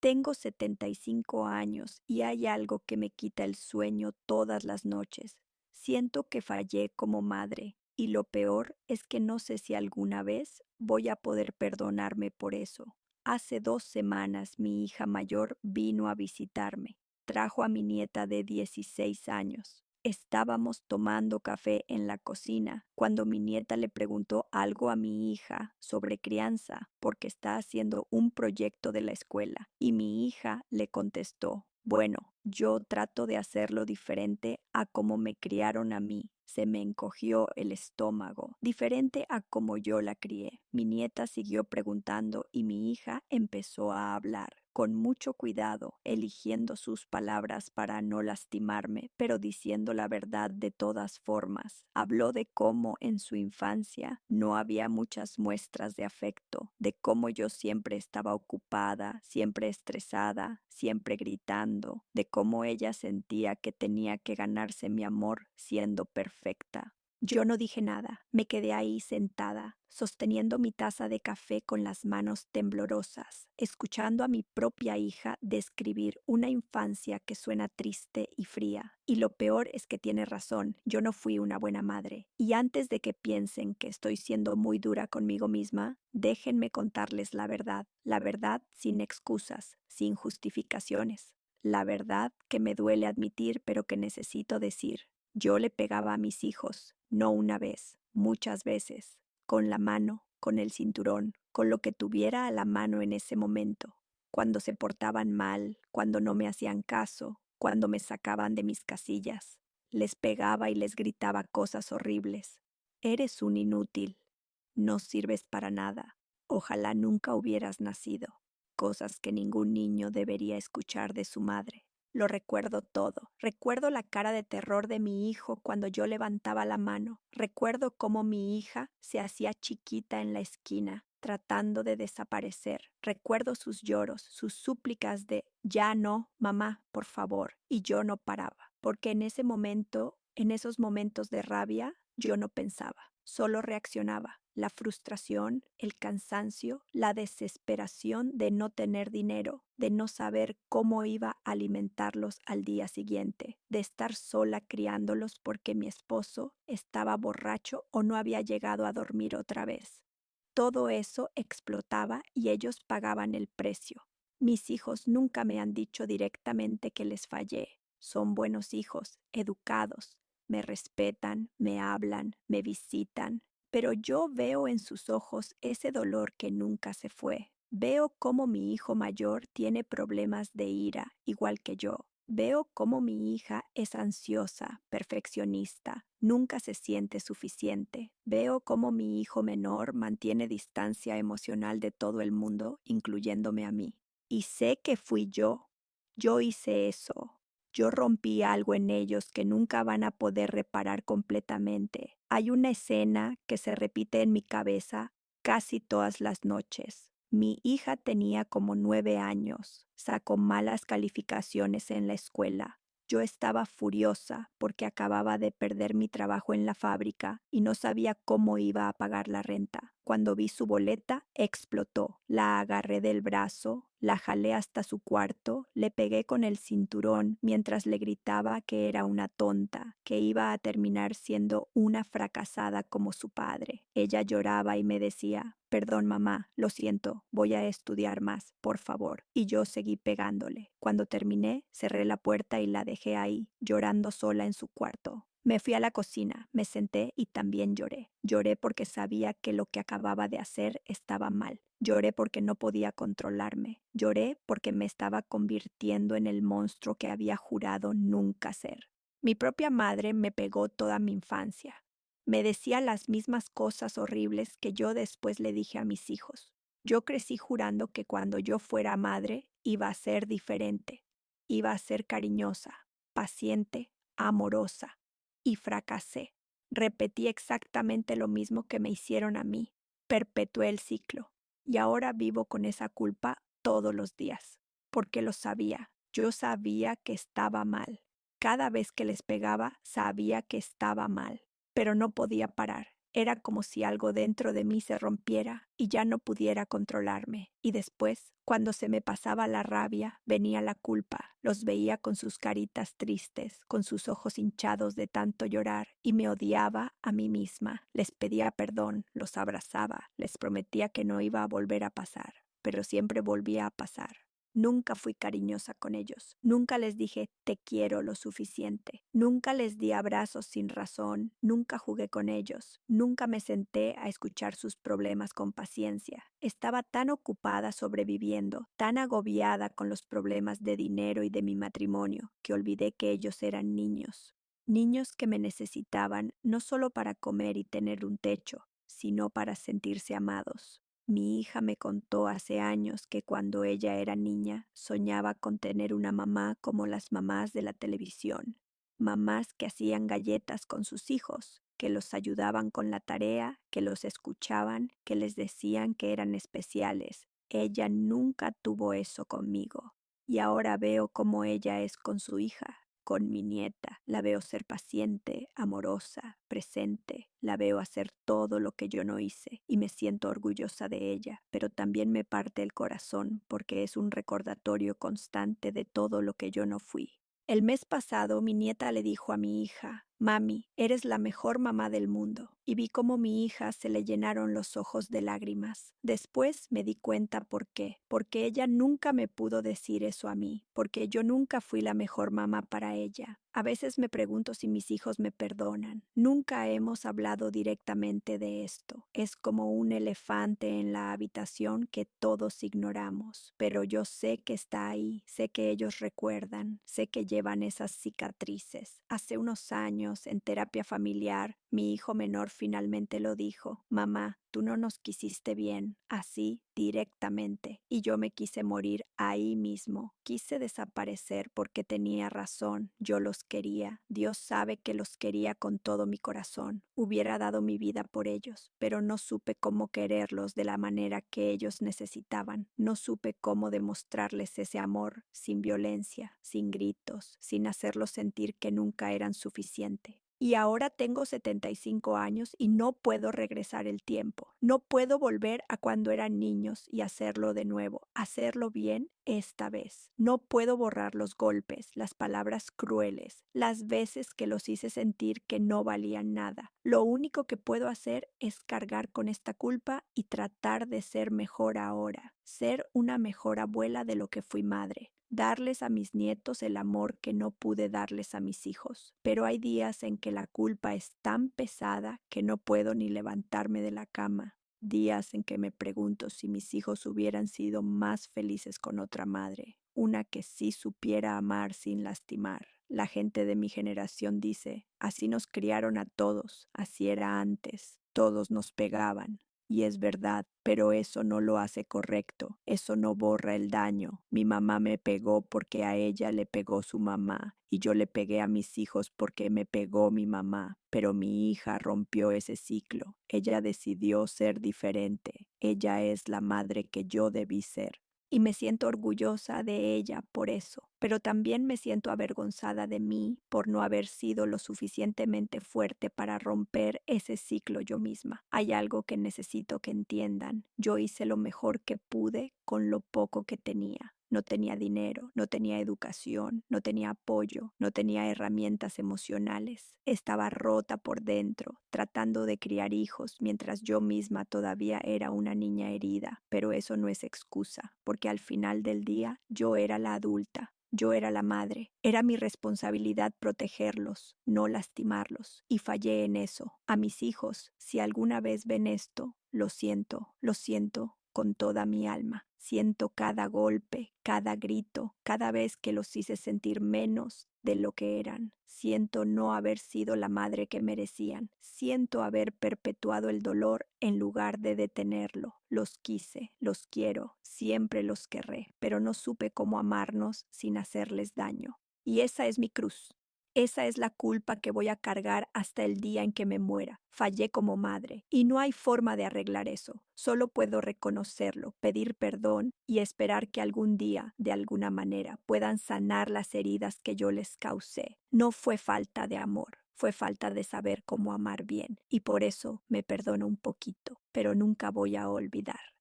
Tengo 75 años y hay algo que me quita el sueño todas las noches. Siento que fallé como madre y lo peor es que no sé si alguna vez voy a poder perdonarme por eso. Hace 2 semanas mi hija mayor vino a visitarme. Trajo a mi nieta de 16 años. Estábamos tomando café en la cocina cuando mi nieta le preguntó algo a mi hija sobre crianza porque está haciendo un proyecto de la escuela y mi hija le contestó, bueno, yo trato de hacerlo diferente a como me criaron a mí. Se me encogió el estómago, diferente a como yo la crié. Mi nieta siguió preguntando y mi hija empezó a hablar con mucho cuidado, eligiendo sus palabras para no lastimarme, pero diciendo la verdad de todas formas. Habló de cómo en su infancia no había muchas muestras de afecto, de cómo yo siempre estaba ocupada, siempre estresada, siempre gritando, de cómo ella sentía que tenía que ganarse mi amor siendo perfecta. Yo no dije nada, me quedé ahí sentada, sosteniendo mi taza de café con las manos temblorosas, escuchando a mi propia hija describir una infancia que suena triste y fría. Y lo peor es que tiene razón, yo no fui una buena madre. Y antes de que piensen que estoy siendo muy dura conmigo misma, déjenme contarles la verdad sin excusas, sin justificaciones. La verdad que me duele admitir pero que necesito decir. Yo le pegaba a mis hijos, no una vez, muchas veces, con la mano, con el cinturón, con lo que tuviera a la mano en ese momento, cuando se portaban mal, cuando no me hacían caso, cuando me sacaban de mis casillas. Les pegaba y les gritaba cosas horribles. Eres un inútil, no sirves para nada, ojalá nunca hubieras nacido. Cosas que ningún niño debería escuchar de su madre. Lo recuerdo todo. Recuerdo la cara de terror de mi hijo cuando yo levantaba la mano. Recuerdo cómo mi hija se hacía chiquita en la esquina, tratando de desaparecer. Recuerdo sus lloros, sus súplicas de ya no, mamá, por favor. Y yo no paraba, porque en ese momento, en esos momentos de rabia, yo no pensaba, solo reaccionaba. La frustración, el cansancio, la desesperación de no tener dinero, de no saber cómo iba a alimentarlos al día siguiente, de estar sola criándolos porque mi esposo estaba borracho o no había llegado a dormir otra vez. Todo eso explotaba y ellos pagaban el precio. Mis hijos nunca me han dicho directamente que les fallé. Son buenos hijos, educados, me respetan, me hablan, me visitan, pero yo veo en sus ojos ese dolor que nunca se fue. Veo cómo mi hijo mayor tiene problemas de ira, igual que yo. Veo cómo mi hija es ansiosa, perfeccionista, nunca se siente suficiente. Veo cómo mi hijo menor mantiene distancia emocional de todo el mundo, incluyéndome a mí. Y sé que fui yo. Yo hice eso. Yo rompí algo en ellos que nunca van a poder reparar completamente. Hay una escena que se repite en mi cabeza casi todas las noches. Mi hija tenía como 9 años, sacó malas calificaciones en la escuela. Yo estaba furiosa porque acababa de perder mi trabajo en la fábrica y no sabía cómo iba a pagar la renta. Cuando vi su boleta, explotó. La agarré del brazo, la jalé hasta su cuarto, le pegué con el cinturón mientras le gritaba que era una tonta, que iba a terminar siendo una fracasada como su padre. Ella lloraba y me decía, perdón mamá, lo siento, voy a estudiar más, por favor. Y yo seguí pegándole. Cuando terminé, cerré la puerta y la dejé ahí, llorando sola en su cuarto. Me fui a la cocina, me senté y también lloré. Lloré porque sabía que lo que acababa de hacer estaba mal. Lloré porque no podía controlarme. Lloré porque me estaba convirtiendo en el monstruo que había jurado nunca ser. Mi propia madre me pegó toda mi infancia. Me decía las mismas cosas horribles que yo después le dije a mis hijos. Yo crecí jurando que cuando yo fuera madre iba a ser diferente. Iba a ser cariñosa, paciente, amorosa. Y fracasé. Repetí exactamente lo mismo que me hicieron a mí. Perpetué el ciclo. Y ahora vivo con esa culpa todos los días. Porque lo sabía. Yo sabía que estaba mal. Cada vez que les pegaba, sabía que estaba mal. Pero no podía parar. Era como si algo dentro de mí se rompiera y ya no pudiera controlarme. Y después, cuando se me pasaba la rabia, venía la culpa. Los veía con sus caritas tristes, con sus ojos hinchados de tanto llorar, y me odiaba a mí misma. Les pedía perdón, los abrazaba, les prometía que no iba a volver a pasar, pero siempre volvía a pasar. Nunca fui cariñosa con ellos, nunca les dije te quiero lo suficiente, nunca les di abrazos sin razón, nunca jugué con ellos, nunca me senté a escuchar sus problemas con paciencia. Estaba tan ocupada sobreviviendo, tan agobiada con los problemas de dinero y de mi matrimonio, que olvidé que ellos eran niños. Niños que me necesitaban no solo para comer y tener un techo, sino para sentirse amados. Mi hija me contó hace años que cuando ella era niña soñaba con tener una mamá como las mamás de la televisión, mamás que hacían galletas con sus hijos, que los ayudaban con la tarea, que los escuchaban, que les decían que eran especiales. Ella nunca tuvo eso conmigo, y ahora veo cómo ella es con su hija, con mi nieta. La veo ser paciente, amorosa, presente. La veo hacer todo lo que yo no hice y me siento orgullosa de ella, pero también me parte el corazón porque es un recordatorio constante de todo lo que yo no fui. El mes pasado mi nieta le dijo a mi hija, Mami, eres la mejor mamá del mundo, y vi cómo mi hija se le llenaron los ojos de lágrimas. Después me di cuenta por qué, porque ella nunca me pudo decir eso a mí, porque yo nunca fui la mejor mamá para ella. A veces me pregunto si mis hijos me perdonan. Nunca hemos hablado directamente de esto. Es como un elefante en la habitación que todos ignoramos, pero yo sé que está ahí, sé que ellos recuerdan, sé que llevan esas cicatrices. Hace unos años, en terapia familiar, mi hijo menor finalmente lo dijo, Mamá, tú no nos quisiste bien, así, directamente, y yo me quise morir ahí mismo. Quise desaparecer porque tenía razón, yo los quería. Dios sabe que los quería con todo mi corazón. Hubiera dado mi vida por ellos, pero no supe cómo quererlos de la manera que ellos necesitaban. No supe cómo demostrarles ese amor sin violencia, sin gritos, sin hacerlos sentir que nunca eran suficiente. Y ahora tengo 75 años y no puedo regresar el tiempo. No puedo volver a cuando eran niños y hacerlo de nuevo, hacerlo bien esta vez. No puedo borrar los golpes, las palabras crueles, las veces que los hice sentir que no valían nada. Lo único que puedo hacer es cargar con esta culpa y tratar de ser mejor ahora, ser una mejor abuela de lo que fui madre. Darles a mis nietos el amor que no pude darles a mis hijos. Pero hay días en que la culpa es tan pesada que no puedo ni levantarme de la cama. Días en que me pregunto si mis hijos hubieran sido más felices con otra madre, una que sí supiera amar sin lastimar. La gente de mi generación dice, así nos criaron a todos, así era antes, todos nos pegaban. Y es verdad, pero eso no lo hace correcto, eso no borra el daño. Mi mamá me pegó porque a ella le pegó su mamá, y yo le pegué a mis hijos porque me pegó mi mamá, pero mi hija rompió ese ciclo. Ella decidió ser diferente, ella es la madre que yo debí ser. Y me siento orgullosa de ella por eso, pero también me siento avergonzada de mí por no haber sido lo suficientemente fuerte para romper ese ciclo yo misma. Hay algo que necesito que entiendan. Yo hice lo mejor que pude con lo poco que tenía. No tenía dinero, no tenía educación, no tenía apoyo, no tenía herramientas emocionales. Estaba rota por dentro, tratando de criar hijos mientras yo misma todavía era una niña herida. Pero eso no es excusa, porque al final del día yo era la adulta. Yo era la madre. Era mi responsabilidad protegerlos, no lastimarlos. Y fallé en eso. A mis hijos, si alguna vez ven esto, lo siento con toda mi alma. Siento cada golpe, cada grito, cada vez que los hice sentir menos de lo que eran. Siento no haber sido la madre que merecían. Siento haber perpetuado el dolor en lugar de detenerlo. Los quise, los quiero, siempre los querré, pero no supe cómo amarnos sin hacerles daño. Y esa es mi cruz. Esa es la culpa que voy a cargar hasta el día en que me muera. Fallé como madre y no hay forma de arreglar eso. Solo puedo reconocerlo, pedir perdón y esperar que algún día, de alguna manera, puedan sanar las heridas que yo les causé. No fue falta de amor, fue falta de saber cómo amar bien y por eso me perdono un poquito, pero nunca voy a olvidar.